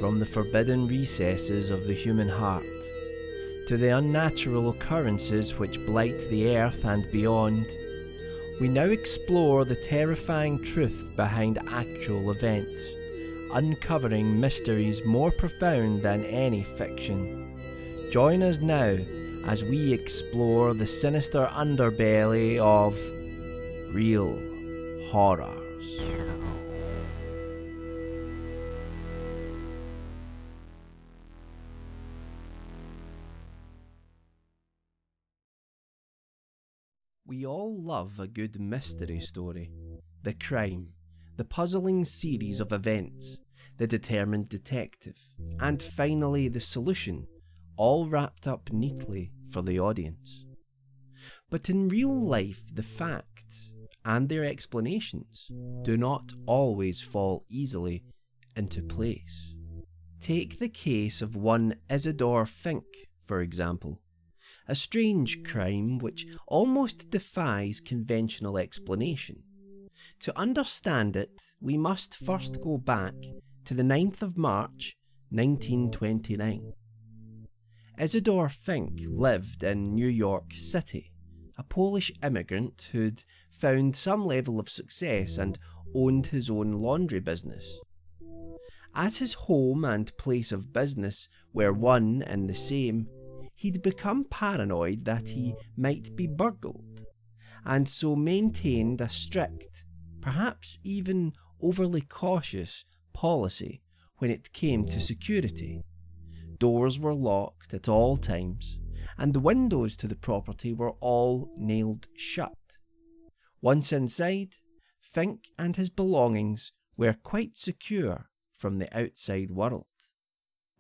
From the forbidden recesses of the human heart, to the unnatural occurrences which blight the earth and beyond, we now explore the terrifying truth behind actual events, uncovering mysteries more profound than any fiction. Join us now as we explore the sinister underbelly of real horrors. We all love a good mystery story. The crime, the puzzling series of events, the determined detective, and finally the solution, all wrapped up neatly for the audience. But in real life, the facts and their explanations do not always fall easily into place. Take the case of one Isidor Fink, for example. A strange crime which almost defies conventional explanation. To understand it, we must first go back to the 9th of March, 1929. Isidor Fink lived in New York City, a Polish immigrant who'd found some level of success and owned his own laundry business. As his home and place of business were one and the same, he'd become paranoid that he might be burgled, and so maintained a strict, perhaps even overly cautious, policy when it came to security. Doors were locked at all times, and the windows to the property were all nailed shut. Once inside, Fink and his belongings were quite secure from the outside world.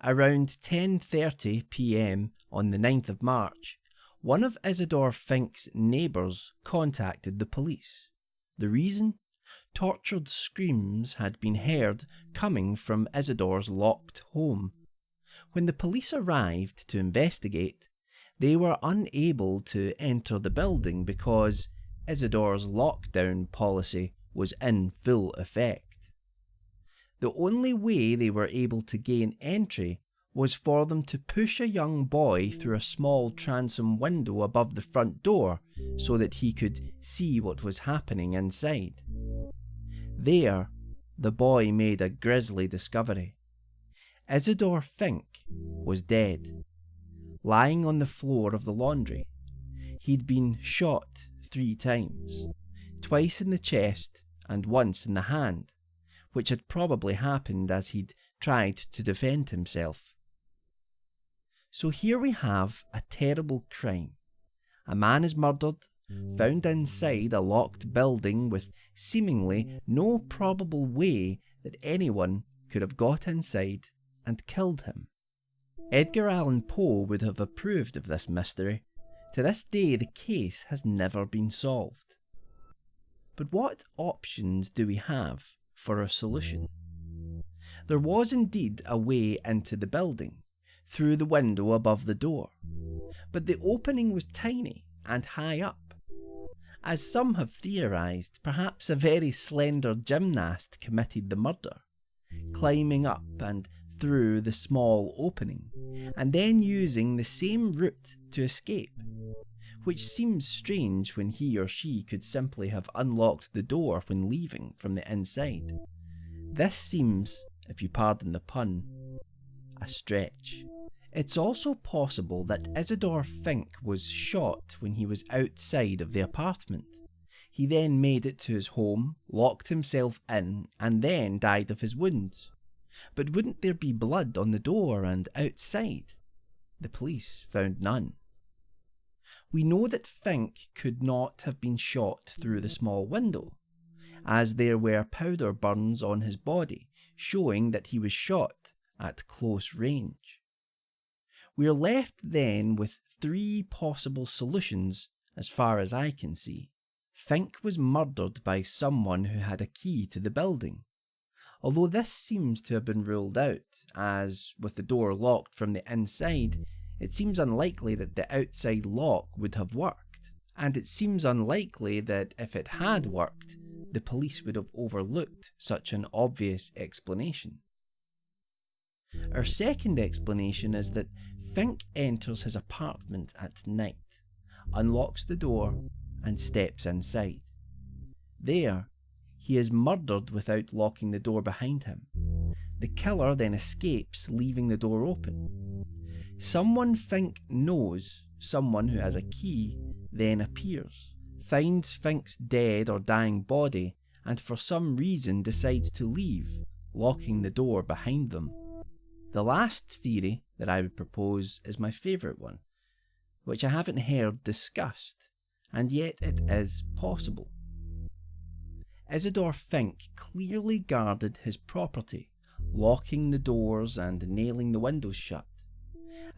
Around 10:30 p.m. on the 9th of March, one of Isidor Fink's neighbours contacted the police. The reason? Tortured screams had been heard coming from Isidor's locked home. When the police arrived to investigate, they were unable to enter the building because Isidor's lockdown policy was in full effect. The only way they were able to gain entry was for them to push a young boy through a small transom window above the front door so that he could see what was happening inside. There, the boy made a grisly discovery. Isidor Fink was dead, lying on the floor of the laundry. He'd been shot 3 times, twice in the chest and once in the hand, which had probably happened as he'd tried to defend himself. So here we have a terrible crime. A man is murdered, found inside a locked building with seemingly no probable way that anyone could have got inside and killed him. Edgar Allan Poe would have approved of this mystery. To this day, the case has never been solved. But what options do we have for a solution? There was indeed a way into the building, through the window above the door, but the opening was tiny and high up. As some have theorised, perhaps a very slender gymnast committed the murder, climbing up and through the small opening, and then using the same route to escape, which seems strange when he or she could simply have unlocked the door when leaving from the inside. This seems, if you pardon the pun, a stretch. It's also possible that Isidor Fink was shot when he was outside of the apartment. He then made it to his home, locked himself in, and then died of his wounds. But wouldn't there be blood on the door and outside? The police found none. We know that Fink could not have been shot through the small window, as there were powder burns on his body, showing that he was shot at close range. We are left then with 3 possible solutions as far as I can see. Fink was murdered by someone who had a key to the building, although this seems to have been ruled out, as, with the door locked from the inside, it seems unlikely that the outside lock would have worked, and it seems unlikely that if it had worked, the police would have overlooked such an obvious explanation. Our second explanation is that Fink enters his apartment at night, unlocks the door, and steps inside. There, he is murdered without locking the door behind him. The killer then escapes, leaving the door open. Someone Fink knows, someone who has a key, then appears, finds Fink's dead or dying body, and for some reason decides to leave, locking the door behind them. The last theory that I would propose is my favourite one, which I haven't heard discussed, and yet it is possible. Isidor Fink clearly guarded his property, locking the doors and nailing the windows shut.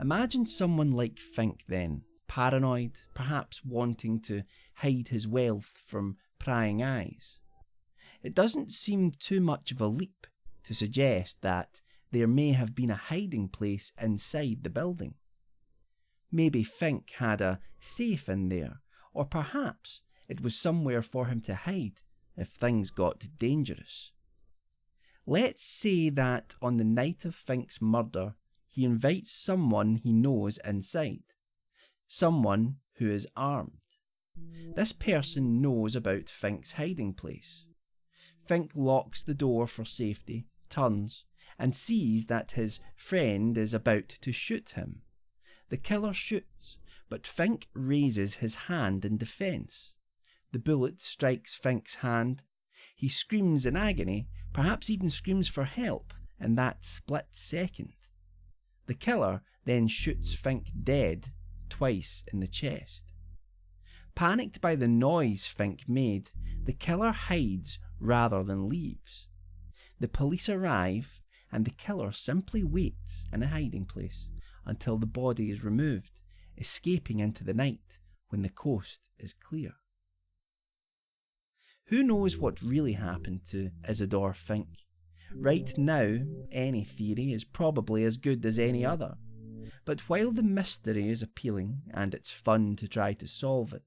Imagine someone like Fink then, paranoid, perhaps wanting to hide his wealth from prying eyes. It doesn't seem too much of a leap to suggest that there may have been a hiding place inside the building. Maybe Fink had a safe in there, or perhaps it was somewhere for him to hide if things got dangerous. Let's say that on the night of Fink's murder, he invites someone he knows inside, someone who is armed. This person knows about Fink's hiding place. Fink locks the door for safety, turns, and sees that his friend is about to shoot him. The killer shoots, but Fink raises his hand in defence. The bullet strikes Fink's hand. He screams in agony, perhaps even screams for help in that split second. The killer then shoots Fink dead twice in the chest. Panicked by the noise Fink made, the killer hides rather than leaves. The police arrive, and the killer simply waits in a hiding place until the body is removed, escaping into the night when the coast is clear. Who knows what really happened to Isidor Fink? Right now, any theory is probably as good as any other. But while the mystery is appealing and it's fun to try to solve it,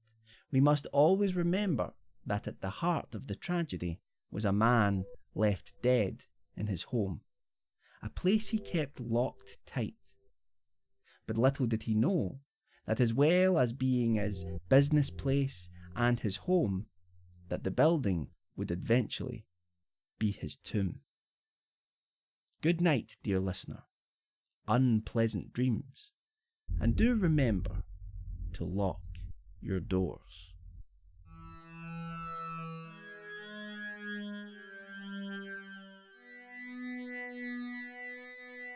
we must always remember that at the heart of the tragedy was a man left dead in his home, a place he kept locked tight. But little did he know that as well as being his business place and his home, that the building would eventually be his tomb. Good night, dear listener. Unpleasant dreams. And do remember to lock your doors.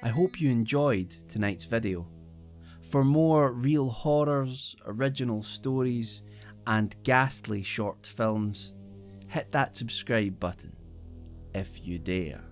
I hope you enjoyed tonight's video. For more real horrors, original stories, and ghastly short films, hit that subscribe button if you dare.